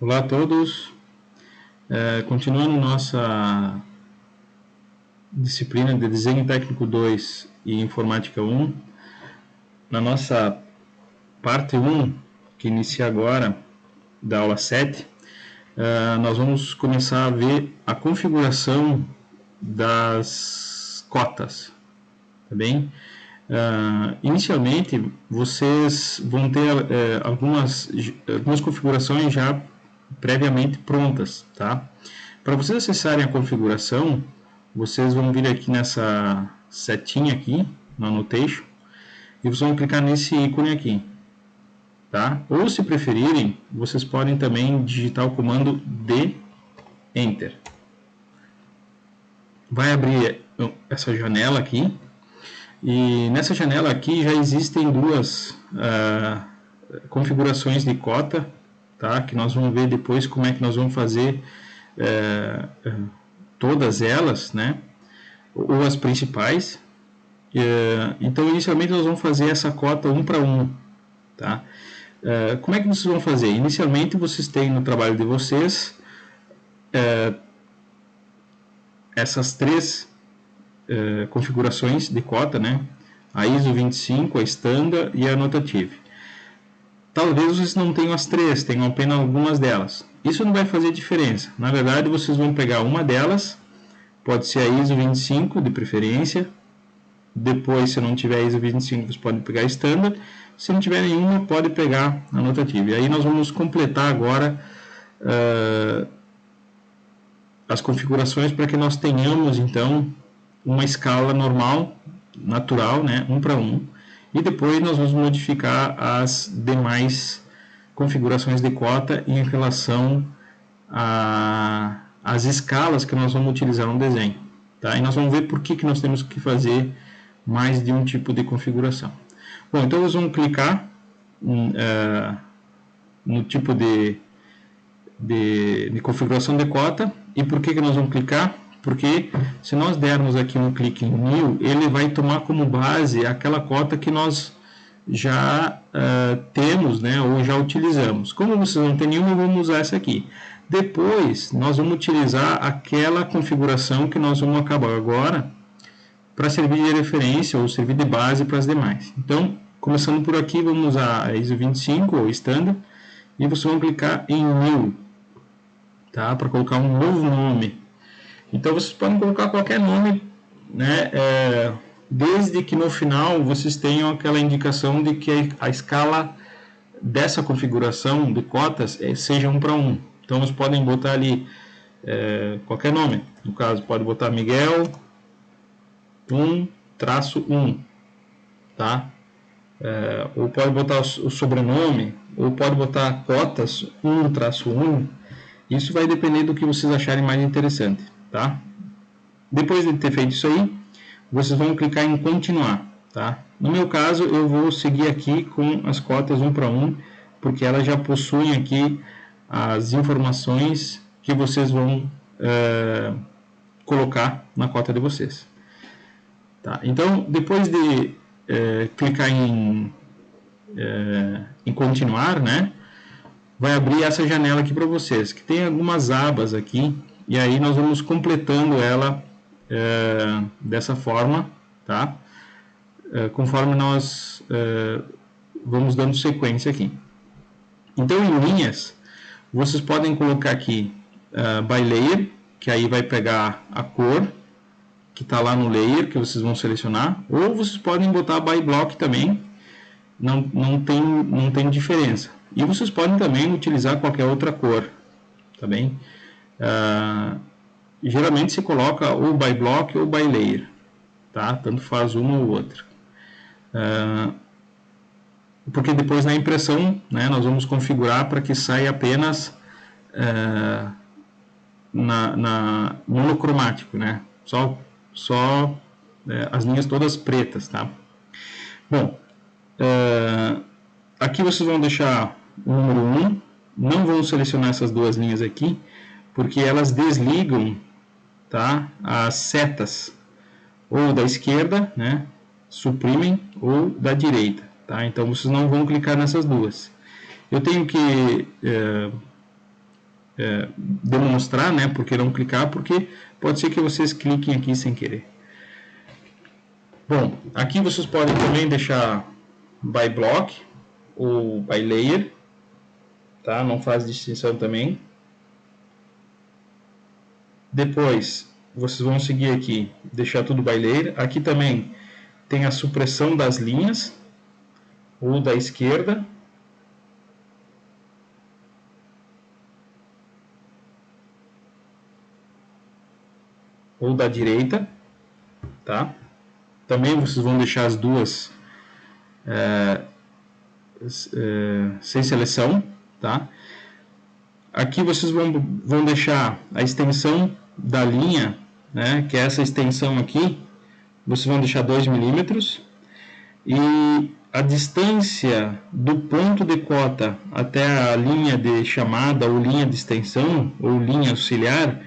Olá a todos, continuando nossa disciplina de Desenho Técnico 2 e Informática 1, na nossa parte 1, que inicia agora, da aula 7, nós vamos começar a ver a configuração das cotas, tá bem? Inicialmente, vocês vão ter algumas configurações já previamente prontas, tá? Para vocês acessarem a configuração, vocês vão vir aqui nessa setinha aqui, no Annotation, e vocês vão clicar nesse ícone aqui, tá? Ou, se preferirem, vocês podem também digitar o comando D Enter. Vai abrir essa janela aqui, e nessa janela aqui já existem duas configurações de cota, tá? Que nós vamos ver depois como é que nós vamos fazer todas elas, né? Ou as principais. Então, inicialmente nós vamos fazer essa cota 1 para 1, tá? Como é que vocês vão fazer? Inicialmente vocês têm no trabalho de vocês essas três configurações de cota, né? A ISO 25, a Standard e a Annotative. Talvez vocês não tenham as três, tenham apenas algumas delas. Isso não vai fazer diferença. Na verdade, vocês vão pegar uma delas, pode ser a ISO 25 de preferência. Depois, se não tiver ISO 25, vocês podem pegar a Standard. Se não tiver nenhuma, pode pegar a Annotative. E aí nós vamos completar agora as configurações para que nós tenhamos, então, uma escala normal, natural, né, 1 para 1. E depois nós vamos modificar as demais configurações de cota em relação às escalas que nós vamos utilizar no desenho, tá? E nós vamos ver por que nós temos que fazer mais de um tipo de configuração. Bom, então nós vamos clicar no tipo de configuração de cota. E por que nós vamos clicar? Porque se nós dermos aqui um clique em New, ele vai tomar como base aquela cota que nós já temos, né, ou já utilizamos. Como vocês não tem nenhuma, vamos usar essa aqui. Depois, nós vamos utilizar aquela configuração que nós vamos acabar agora para servir de referência ou servir de base para as demais. Então, começando por aqui, vamos usar a ISO 25 ou Standard e vocês vão clicar em New, tá, para colocar um novo nome. Então, vocês podem colocar qualquer nome, né, desde que no final vocês tenham aquela indicação de que a escala dessa configuração de cotas seja 1 para 1. Então, vocês podem botar ali qualquer nome. No caso, pode botar Miguel 1-1, tá? Ou pode botar o sobrenome, ou pode botar cotas 1-1. Isso vai depender do que vocês acharem mais interessante, tá? Depois de ter feito isso aí, vocês vão clicar em continuar, tá? No meu caso, eu vou seguir aqui com as cotas 1 para 1, porque elas já possuem aqui as informações que vocês vão colocar na cota de vocês, tá? Então, depois de clicar em continuar, né, vai abrir essa janela aqui para vocês, que tem algumas abas aqui, e aí nós vamos completando ela dessa forma, tá? Conforme nós vamos dando sequência aqui. Então, em linhas, vocês podem colocar aqui by layer, que aí vai pegar a cor que está lá no layer, que vocês vão selecionar, ou vocês podem botar by block também, não tem diferença. E vocês podem também utilizar qualquer outra cor, tá bem? Geralmente se coloca ou by block ou by layer, tá? Tanto faz uma ou outra. Porque depois na impressão, né, nós vamos configurar para que saia apenas monocromático, né? Só as linhas todas pretas, tá? Bom, aqui vocês vão deixar o número 1, não vão selecionar essas duas linhas aqui, porque elas desligam, tá, as setas, ou da esquerda, né, suprimem, ou da direita, tá? Então vocês não vão clicar nessas duas. Eu tenho que demonstrar, né, por que não clicar, porque pode ser que vocês cliquem aqui sem querer. Bom, aqui vocês podem também deixar by block ou by layer, tá? Não faz distinção também. Depois, vocês vão seguir aqui, deixar tudo by layer. Aqui também tem a supressão das linhas, ou da esquerda, ou da direita, tá? Também vocês vão deixar as duas sem seleção, tá? Aqui vocês vão deixar a extensão da linha, né, que é essa extensão aqui, vocês vão deixar 2 milímetros, e a distância do ponto de cota até a linha de chamada, ou linha de extensão, ou linha auxiliar,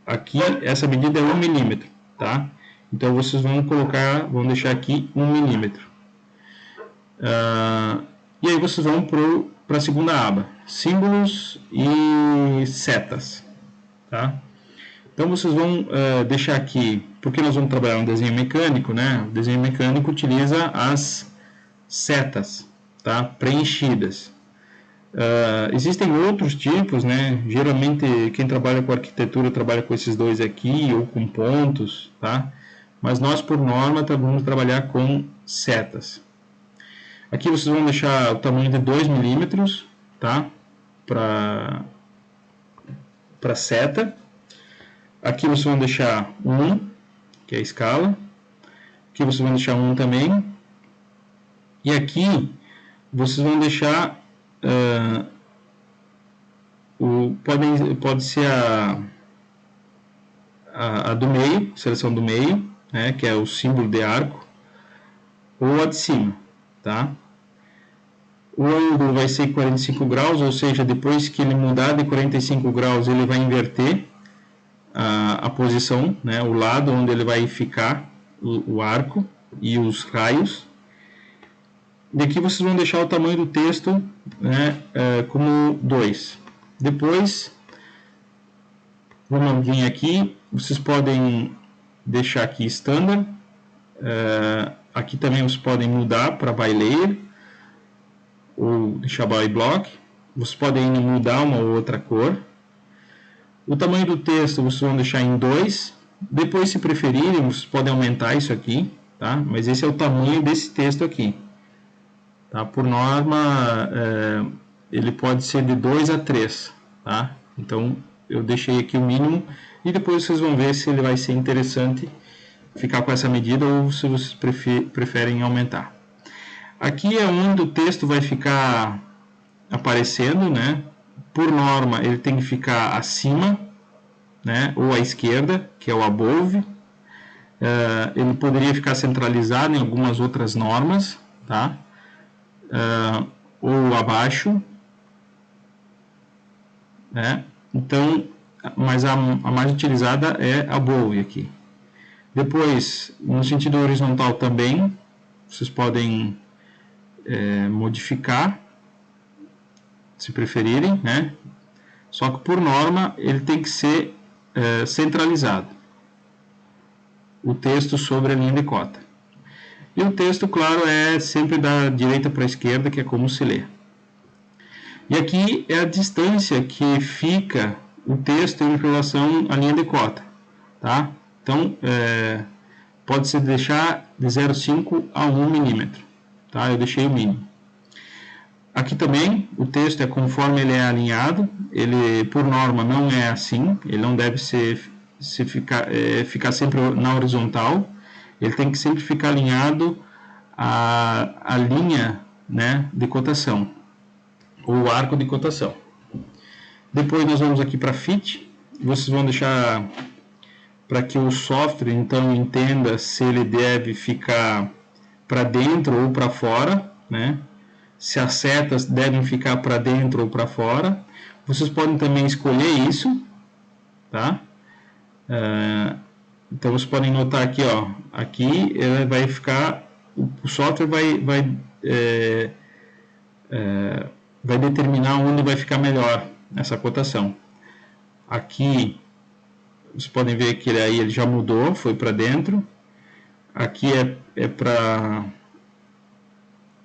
aqui essa medida é 1 milímetro, tá? Então vocês vão deixar aqui 1 milímetro. E aí vocês vão para a segunda aba, símbolos e setas, tá? Então vocês vão deixar aqui, porque nós vamos trabalhar um desenho mecânico, né? O desenho mecânico utiliza as setas, tá? Preenchidas. Existem outros tipos, né? Geralmente quem trabalha com arquitetura trabalha com esses dois aqui, ou com pontos, tá? Mas nós, por norma, vamos trabalhar com setas. Aqui vocês vão deixar o tamanho de 2 milímetros, tá? Para seta. Aqui vocês vão deixar 1, que é a escala. Aqui vocês vão deixar 1 também. E aqui vocês vão deixar pode ser a do meio, seleção do meio, né, que é o símbolo de arco, ou a de cima, tá? O ângulo vai ser 45 graus, ou seja, depois que ele mudar de 45 graus, ele vai inverter a posição, né, o lado onde ele vai ficar o arco e os raios. Daqui vocês vão deixar o tamanho do texto, né, como 2. Depois, vamos vir aqui, vocês podem deixar aqui standard. Aqui também vocês podem mudar para by layer, ou deixar by block. Vocês podem mudar uma ou outra cor. O tamanho do texto vocês vão deixar em 2. Depois, se preferirem, vocês podem aumentar isso aqui, tá? Mas esse é o tamanho desse texto aqui. Tá? Por norma, ele pode ser de 2 a 3, tá? Então, eu deixei aqui o mínimo, e depois vocês vão ver se ele vai ser interessante ficar com essa medida, ou se vocês preferem aumentar. Aqui é onde o texto vai ficar aparecendo, né? Por norma, ele tem que ficar acima, né? Ou à esquerda, que é o above. Ele poderia ficar centralizado em algumas outras normas, tá? Ou abaixo, né? Então, mas a mais utilizada é above aqui. Depois, no sentido horizontal também, vocês podem modificar, se preferirem, né? Só que por norma ele tem que ser centralizado, o texto sobre a linha de cota. E o texto, claro, é sempre da direita para a esquerda, que é como se lê. E aqui é a distância que fica o texto em relação à linha de cota, tá? Então, pode-se deixar de 0,5 a 1 milímetro, tá? Eu deixei o mínimo. Aqui também, o texto é conforme ele é alinhado, ele, por norma, não é assim, ele não deve ficar sempre na horizontal, ele tem que sempre ficar alinhado à linha, né, de cotação, ou arco de cotação. Depois nós vamos aqui para fit, vocês vão deixar para que o software então entenda se ele deve ficar para dentro ou para fora, né? Se as setas devem ficar para dentro ou para fora. Vocês podem também escolher isso, tá? Então vocês podem notar aqui, ó, aqui ele vai ficar, o software vai determinar onde vai ficar melhor essa cotação. Aqui, vocês podem ver que ele já mudou, foi para dentro. Aqui é para...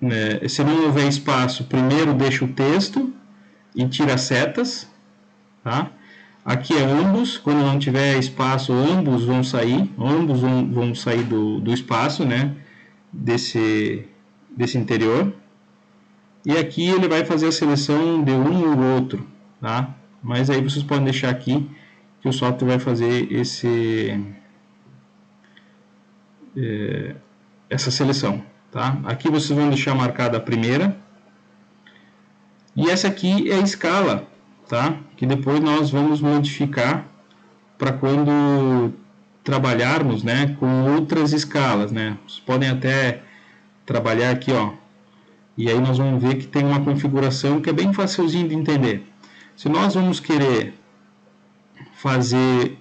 Né, se não houver espaço, primeiro deixa o texto e tira as setas. Tá? Aqui é ambos, quando não tiver espaço, ambos vão sair do espaço, né? desse interior. E aqui ele vai fazer a seleção de um ou outro, tá? Mas aí vocês podem deixar aqui que o software vai fazer essa seleção, tá? Aqui vocês vão deixar marcada a primeira. E essa aqui é a escala, tá? Que depois nós vamos modificar para quando trabalharmos, né, com outras escalas, né? Vocês podem até trabalhar aqui, ó. E aí nós vamos ver que tem uma configuração que é bem facilzinho de entender. Se nós vamos querer fazer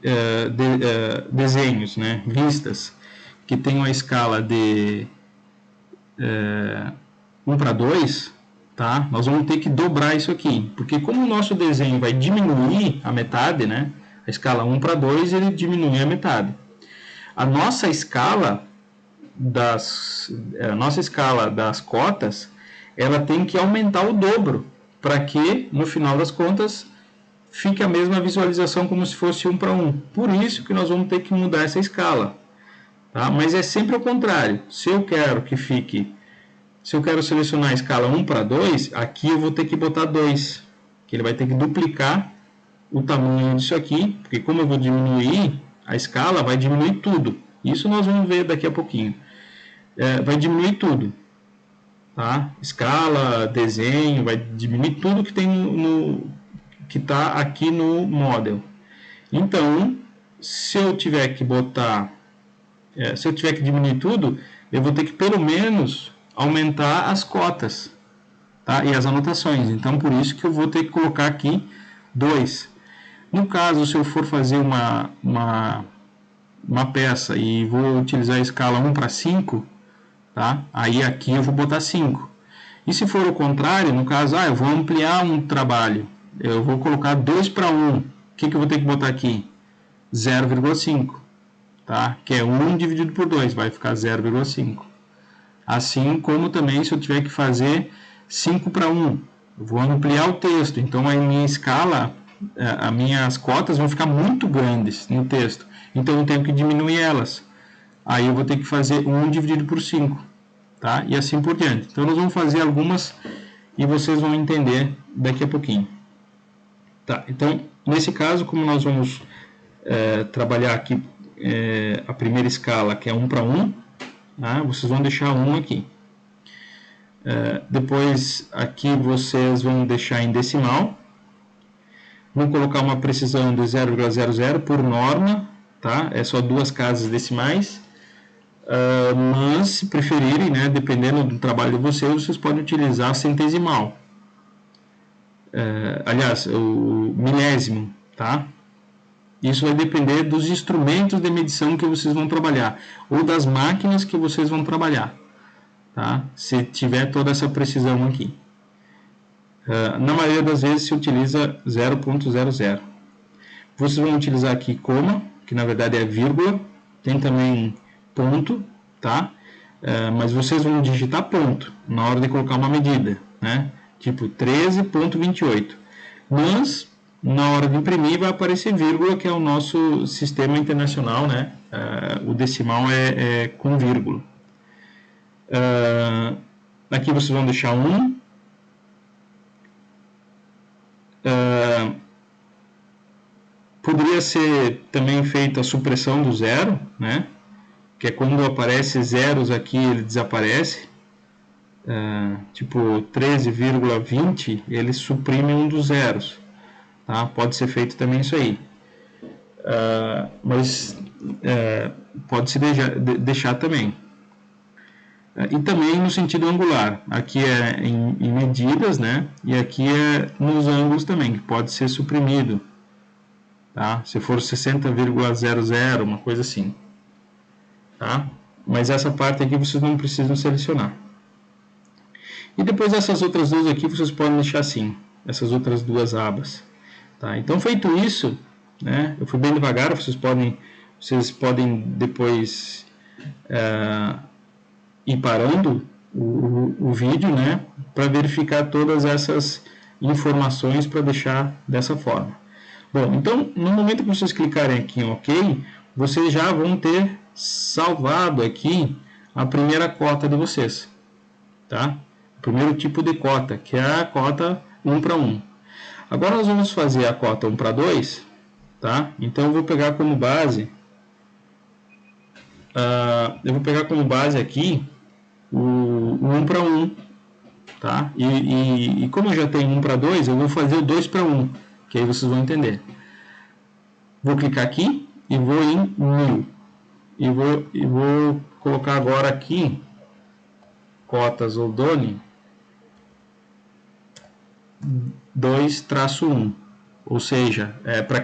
desenhos, né, vistas, que tenham a escala de 1:2, tá? Nós vamos ter que dobrar isso aqui, porque como o nosso desenho vai diminuir a metade, né, a escala 1:2, ele diminui a metade. A nossa escala das cotas, ela tem que aumentar o dobro, para que, no final das contas, fique a mesma visualização como se fosse 1:1. Por isso que nós vamos ter que mudar essa escala. Tá? Mas é sempre ao contrário. Se eu quero selecionar a escala 1:2, aqui eu vou ter que botar 2, que ele vai ter que duplicar o tamanho disso aqui, porque como eu vou diminuir a escala, vai diminuir tudo. Isso nós vamos ver daqui a pouquinho. Vai diminuir tudo. Tá? Escala, desenho, vai diminuir tudo que tem que está aqui no model. Então, se eu tiver que diminuir tudo, eu vou ter que pelo menos aumentar as cotas, tá? E as anotações. Então, por isso que eu vou ter que colocar aqui 2. No caso, se eu for fazer uma peça e vou utilizar a escala 1:5, tá? Aí aqui eu vou botar 5. E se for o contrário, no caso, eu vou ampliar um trabalho, eu vou colocar 2:1, o que eu vou ter que botar aqui? 0,5, tá? Que é 1 dividido por 2, vai ficar 0,5. Assim como também se eu tiver que fazer 5:1, eu vou ampliar o texto, então a minha escala, as minhas cotas vão ficar muito grandes no texto, então eu tenho que diminuir elas. Aí eu vou ter que fazer 1 dividido por 5, tá? E assim por diante. Então nós vamos fazer algumas e vocês vão entender daqui a pouquinho. Tá, então nesse caso, como nós vamos trabalhar aqui a primeira escala, que é 1:1, tá? Vocês vão deixar 1 aqui. Depois aqui vocês vão deixar em decimal. Vão colocar uma precisão de 0,00 por norma, tá? É só 2 casas decimais. Mas se preferirem, né, dependendo do trabalho de vocês podem utilizar centesimal. Aliás, o milésimo, tá? Isso vai depender dos instrumentos de medição que vocês vão trabalhar, ou das máquinas que vocês vão trabalhar, tá? Se tiver toda essa precisão aqui. Na maioria das vezes se utiliza 0,00. Vocês vão utilizar aqui coma, que na verdade é vírgula, tem também ponto, tá? Mas vocês vão digitar ponto na hora de colocar uma medida, né? Tipo 13,28. Mas na hora de imprimir vai aparecer vírgula, que é o nosso sistema internacional, né? O decimal é com vírgula. Aqui vocês vão deixar 1. Poderia ser também feita a supressão do zero, né? Que é quando aparece zeros aqui, ele desaparece. Tipo 13,20, ele suprime um dos zeros. Tá? Pode ser feito também isso aí. Mas pode se deixar também. E também no sentido angular. Aqui é em medidas, né? E aqui é nos ângulos também, que pode ser suprimido. Tá? Se for 60,00, uma coisa assim. Tá? Mas essa parte aqui vocês não precisam selecionar. E depois essas outras duas aqui vocês podem deixar assim, essas outras duas abas. Tá? Então feito isso, né? Eu fui bem devagar, vocês podem depois ir parando o vídeo, né? Para verificar todas essas informações para deixar dessa forma. Bom, então no momento que vocês clicarem aqui em OK, vocês já vão ter salvado aqui a primeira cota de vocês, tá? O primeiro tipo de cota, que é a cota 1 para 1. Agora nós vamos fazer a cota 1 para 2, tá? Então eu vou pegar como base, aqui o 1 para 1, tá? E como eu já tenho 1 para 2, eu vou fazer o 2 para 1, que aí vocês vão entender. Vou clicar aqui e vou em New. E vou colocar agora aqui cotas Oldoni 2-1, ou seja, para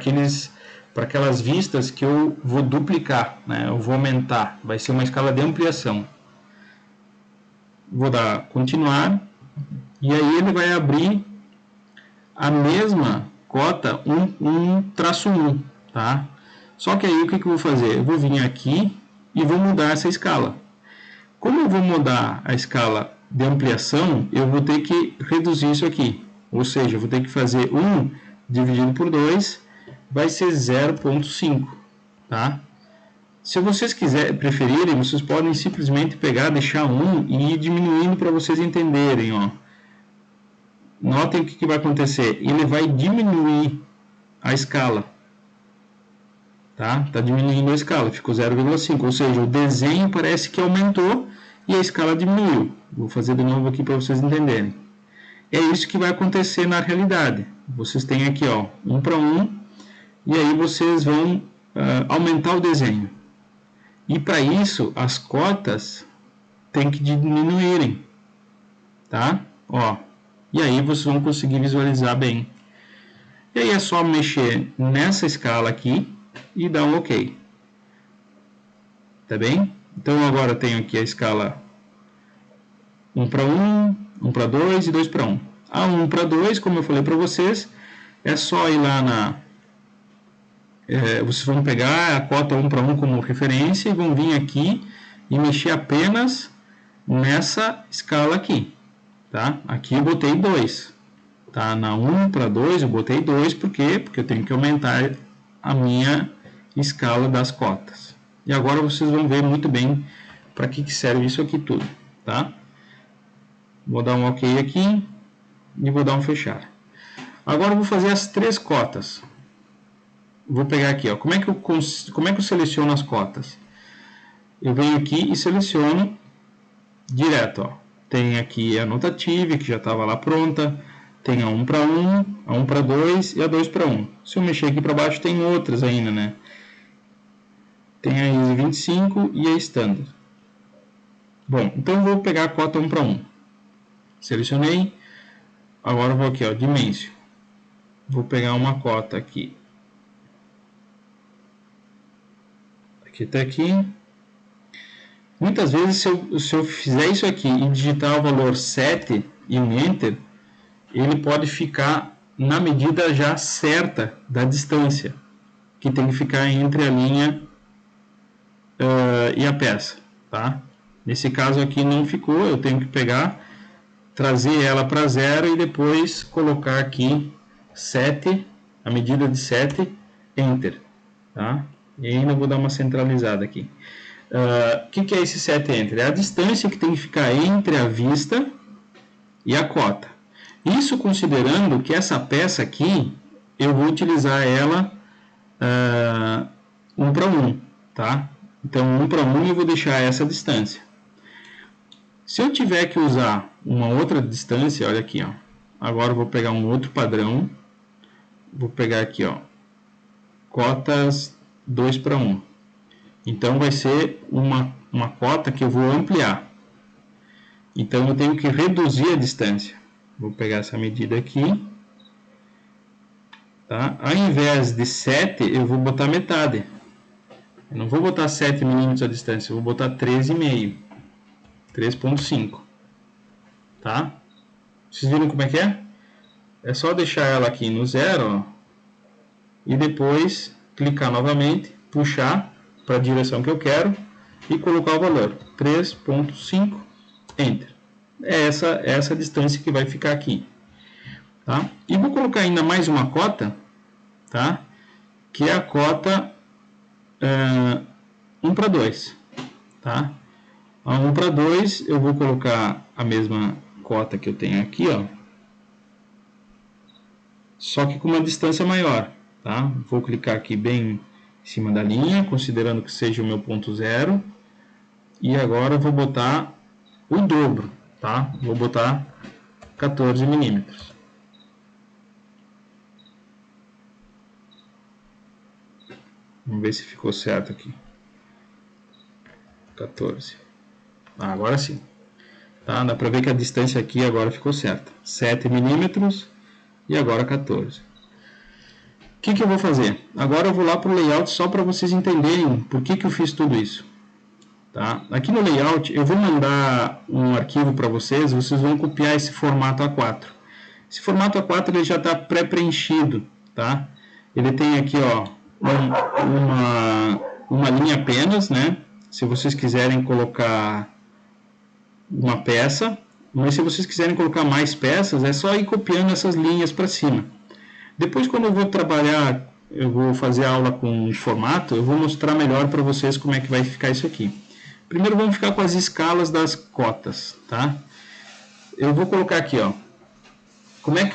aquelas vistas que eu vou duplicar, né? Eu vou aumentar, vai ser uma escala de ampliação. Vou dar continuar, e aí ele vai abrir a mesma cota 1-1, tá? Só que aí o que eu vou fazer? Eu vou vir aqui e vou mudar essa escala. Como eu vou mudar a escala de ampliação, eu vou ter que reduzir isso aqui. Ou seja, eu vou ter que fazer 1 dividido por 2, vai ser 0,5, tá? Se vocês preferirem, vocês podem simplesmente pegar, deixar 1 e ir diminuindo para vocês entenderem, ó. Notem o que vai acontecer. Ele vai diminuir a escala. Tá diminuindo a escala, ficou 0,5. Ou seja, o desenho parece que aumentou e a escala diminuiu. Vou fazer de novo aqui para vocês entenderem. É isso que vai acontecer na realidade. Vocês têm aqui, ó, 1 para 1, e aí vocês vão aumentar o desenho. E para isso, as cotas têm que diminuírem. Tá? Ó. E aí vocês vão conseguir visualizar bem. E aí é só mexer nessa escala aqui e dar um OK. Tá bem? Então agora eu tenho aqui a escala 1 para 1, 1 para 2 e 2 para 1. A 1 para 2, como eu falei para vocês, é só ir lá vocês vão pegar a cota 1 para 1 como referência e vão vir aqui e mexer apenas nessa escala aqui. Tá? Aqui eu botei 2. Tá? Na 1 para 2 eu botei 2, por quê? Porque eu tenho que aumentar a minha escala das cotas. E agora vocês vão ver muito bem para que serve isso aqui tudo. Tá? Vou dar um OK aqui e vou dar um fechar. Agora eu vou fazer as 3 cotas. Vou pegar aqui, ó. Como é que eu seleciono as cotas? Eu venho aqui e seleciono direto, ó. Tem aqui a Notative, que já estava lá pronta. Tem a 1 para 1, a 1 para 2 e a 2 para 1. Se eu mexer aqui para baixo, tem outras ainda, né? Tem a ISO 25 e a Standard. Bom, então eu vou pegar a cota 1 para 1. Selecionei. Agora eu vou aqui, ó, Dimension. Vou pegar uma cota aqui. Aqui até aqui. Muitas vezes, se eu fizer isso aqui e digitar o valor 7 e um Enter, ele pode ficar na medida já certa da distância, que tem que ficar entre a linha e a peça. Tá? Nesse caso aqui não ficou, eu tenho que pegar, trazer ela para 0 e depois colocar aqui 7, a medida de 7, Enter. Tá? E ainda vou dar uma centralizada aqui. O que é esse 7 Enter? É a distância que tem que ficar entre a vista e a cota. Isso considerando que essa peça aqui, eu vou utilizar ela 1 para 1. Tá? Então, 1 para 1 eu vou deixar essa distância. Se eu tiver que usar uma outra distância, olha aqui, ó. Agora eu vou pegar um outro padrão. Vou pegar aqui, ó, cotas 2 para 1. Então vai ser uma cota que eu vou ampliar. Então eu tenho que reduzir a distância. Vou pegar essa medida aqui. Tá? Ao invés de 7, eu vou botar metade. Eu não vou botar 7 milímetros a distância, eu vou botar 13,5. 3,5. Tá? Vocês viram como é que é? É só deixar ela aqui no 0, ó. e depois clicar novamente, puxar para a direção que eu quero e colocar o valor 3.5, Enter. É essa distância que vai ficar aqui. Tá? E vou colocar ainda mais uma cota, tá? Que é a cota 1:2. Tá? A 1:2 eu vou colocar a mesma cota que eu tenho aqui, ó, só que com uma distância maior. Tá? Vou clicar aqui bem em cima da linha, considerando que seja o meu ponto zero, e agora eu vou botar o dobro, tá? Vou botar 14 milímetros. Vamos ver se ficou certo aqui. 14. Agora sim. Tá? Dá para ver que a distância aqui agora ficou certa. 7 milímetros e agora 14. O que eu vou fazer? Agora eu vou lá para o layout só para vocês entenderem por que eu fiz tudo isso. Tá? Aqui no layout eu vou mandar um arquivo para vocês, vocês vão copiar esse formato A4. Esse formato A4 ele já está pré-preenchido, tá? Ele tem aqui, ó, uma linha apenas, né? Se vocês quiserem colocar uma peça, mas se vocês quiserem colocar mais peças, é só ir copiando essas linhas para cima. Depois, quando eu vou trabalhar, eu vou fazer aula com formato, eu vou mostrar melhor para vocês como é que vai ficar isso aqui. Primeiro vamos ficar com as escalas das cotas, tá? Eu vou colocar aqui, ó. Como é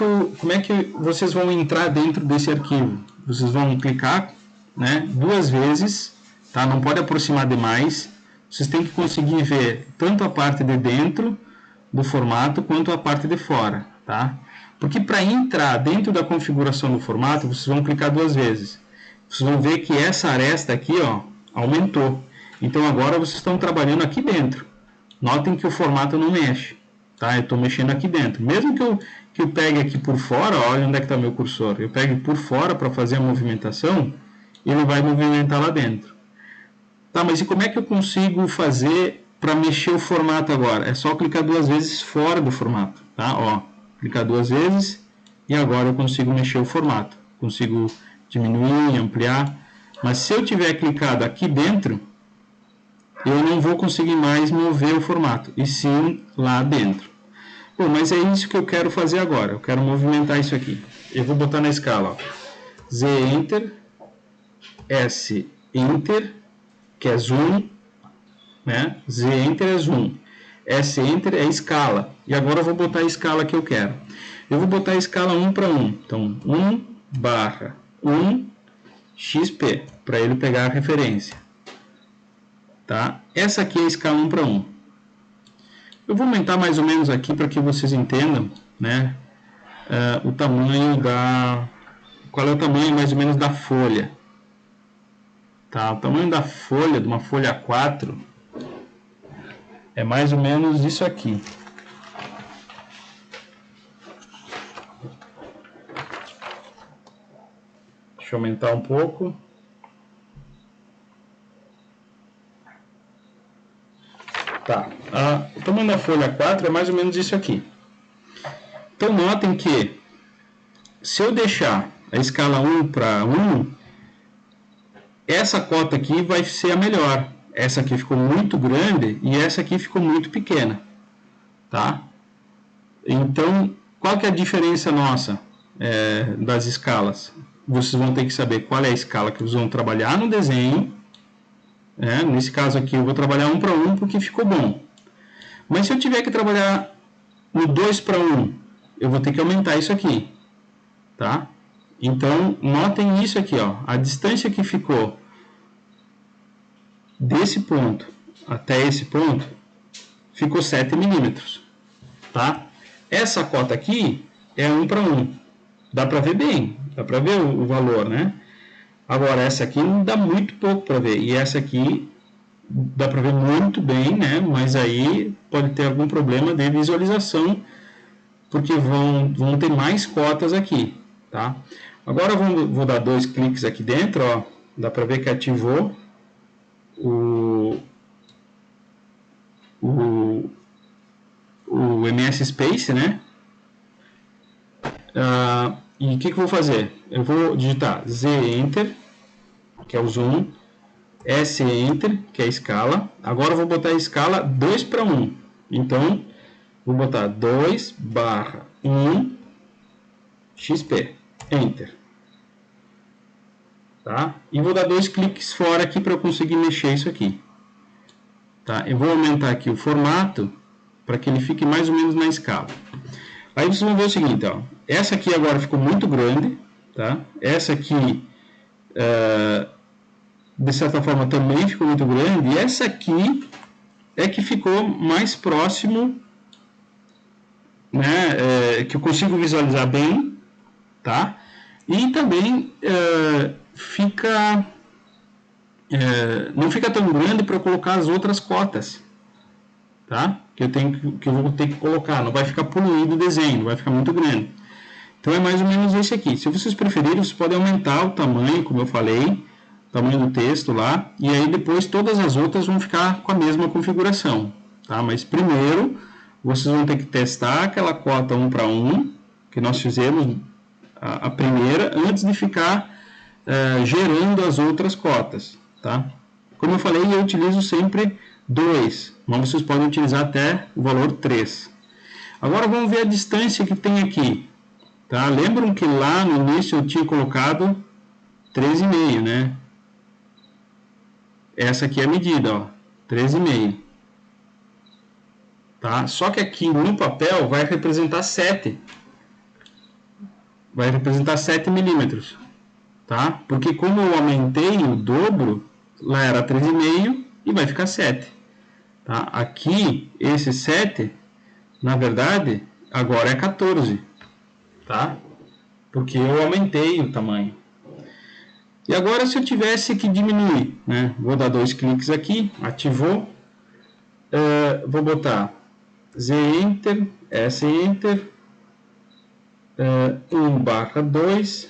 que vocês vão entrar dentro desse arquivo? Vocês vão clicar, né, 2 vezes, tá? Não pode aproximar demais. Vocês têm que conseguir ver tanto a parte de dentro do formato quanto a parte de fora, tá? Porque para entrar dentro da configuração do formato, vocês vão clicar 2 vezes. Vocês vão ver que essa aresta aqui, ó, aumentou. Então agora vocês estão trabalhando aqui dentro. Notem que o formato não mexe, tá? Eu estou mexendo aqui dentro. Mesmo que eu pegue aqui por fora, olha onde é que está meu cursor. Eu pego por fora para fazer a movimentação, ele vai movimentar lá dentro. Tá, mas e como é que eu consigo fazer para mexer o formato agora? É só clicar 2 vezes fora do formato, tá? Ó, clicar 2 vezes e agora eu consigo mexer o formato. Consigo diminuir, ampliar. Mas se eu tiver clicado aqui dentro, eu não vou conseguir mais mover o formato, e sim lá dentro. Bom, mas é isso que eu quero fazer agora. Eu quero movimentar isso aqui. Eu vou botar na escala, ó, Z Enter, S Enter, que é zoom, né? Z Enter é zoom, S Enter é escala. E agora eu vou botar a escala que eu quero. Eu vou botar a escala 1:1. Então, 1/1 XP, para ele pegar a referência. Tá? Essa aqui é a escala 1:1. Eu vou aumentar mais ou menos aqui para que vocês entendam, né, o tamanho da... Qual é o tamanho mais ou menos da folha. Tá? O tamanho da folha, de uma folha A4, é mais ou menos isso aqui. Deixa eu aumentar um pouco. Tá. O tamanho da folha 4 é mais ou menos isso aqui. Então notem que se eu deixar a escala 1:1, essa cota aqui vai ser a melhor. Essa aqui ficou muito grande e essa aqui ficou muito pequena. Tá? Então, qual que é a diferença nossa das escalas? Vocês vão ter que saber qual é a escala que vocês vão trabalhar no desenho. Nesse caso aqui eu vou trabalhar 1:1 porque ficou bom. Mas se eu tiver que trabalhar no 2:1, eu vou ter que aumentar isso aqui, tá? Então, notem isso aqui, ó. A distância que ficou desse ponto até esse ponto ficou 7 milímetros, tá? Essa cota aqui é 1:1. Dá para ver bem, dá para ver o valor, né? Agora, essa aqui não dá muito pouco para ver. E essa aqui dá para ver muito bem, né? Mas aí pode ter algum problema de visualização, porque vão ter mais cotas aqui, tá? Agora eu vou dar 2 cliques aqui dentro, ó. Dá para ver que ativou o MS Space, né? E o que eu vou fazer? Eu vou digitar Z Enter, que é o zoom, S Enter, que é a escala. Agora eu vou botar a escala 2:1. Então, vou botar 2/1 XP. Enter. Tá? E vou dar 2 cliques fora aqui para eu conseguir mexer isso aqui. Tá? Eu vou aumentar aqui o formato para que ele fique mais ou menos na escala. Aí vocês vão ver o seguinte, ó. Essa aqui agora ficou muito grande, tá? Essa aqui, de certa forma, também ficou muito grande. E essa aqui é que ficou mais próximo, né? Que eu consigo visualizar bem, tá? E também não fica tão grande para eu colocar as outras cotas, tá? Que eu vou ter que colocar, não vai ficar poluído o desenho, não vai ficar muito grande. Então é mais ou menos esse aqui. Se vocês preferirem, vocês podem aumentar o tamanho, como eu falei, o tamanho do texto lá, e aí depois todas as outras vão ficar com a mesma configuração, tá? Mas primeiro vocês vão ter que testar aquela cota 1:1 que nós fizemos a primeira, antes de ficar gerando as outras cotas, tá? Como eu falei, eu utilizo sempre 2, mas vocês podem utilizar até o valor 3. Agora vamos ver a distância que tem aqui, tá? Lembram que lá no início eu tinha colocado 13,5, né? Essa aqui é a medida, ó, 13,5. Tá? Só que aqui no papel vai representar 7. Vai representar 7 milímetros, tá? Porque como eu aumentei o dobro, lá era 13,5 e vai ficar 7. Tá? Aqui, esse 7, na verdade, agora é 14, tá? Porque eu aumentei o tamanho. E agora, se eu tivesse que diminuir, né? Vou dar 2 cliques aqui, ativou, vou botar Z Enter, S Enter, 1/2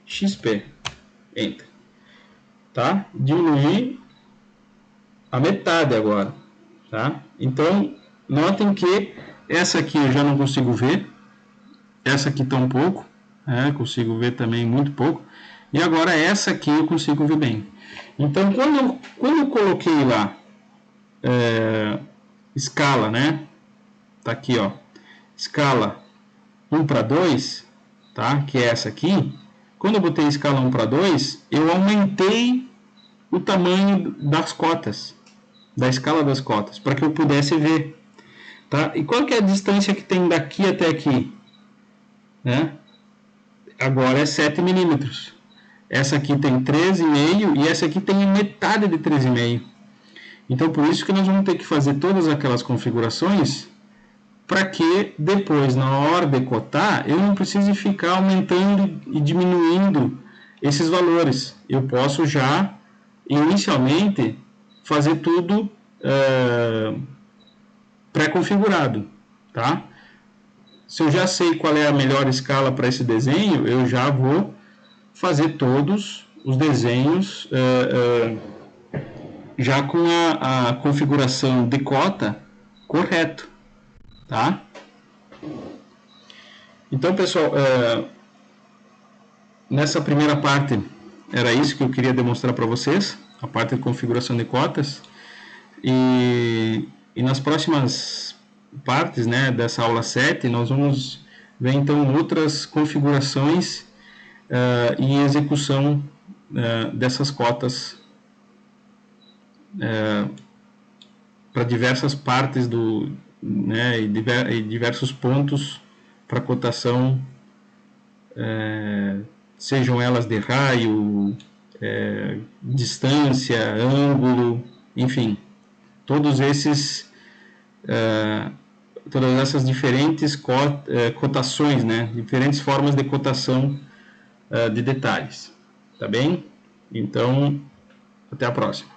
XP, Enter, tá? Diminuir a metade agora, tá? Então, notem que essa aqui eu já não consigo ver, essa aqui tá um pouco, consigo ver também muito pouco, e agora essa aqui eu consigo ver bem. Então, quando eu coloquei lá escala, né? Tá aqui, ó, escala 1:2, tá? Que é essa aqui. Quando eu botei escala 1:2, eu aumentei o tamanho das cotas, da escala das cotas, para que eu pudesse ver, tá? E qual que é a distância que tem daqui até aqui, né? Agora é 7 milímetros. Essa aqui tem 13,5 e essa aqui tem metade de 13,5. Então, por isso que nós vamos ter que fazer todas aquelas configurações para que depois, na hora de cotar, eu não precise ficar aumentando e diminuindo esses valores. Eu posso já, inicialmente, fazer tudo pré-configurado, tá? Se eu já sei qual é a melhor escala para esse desenho, eu já vou fazer todos os desenhos já com a configuração de cota correto, tá? Então, pessoal, nessa primeira parte era isso que eu queria demonstrar para vocês, a parte de configuração de cotas, e nas próximas partes, né, dessa aula 7, nós vamos ver então outras configurações e execução dessas cotas para diversas partes e diversos pontos para cotação, sejam elas de raio, distância, ângulo, enfim, todas essas diferentes cotações, né, diferentes formas de cotação de detalhes, tá bem? Então, até a próxima.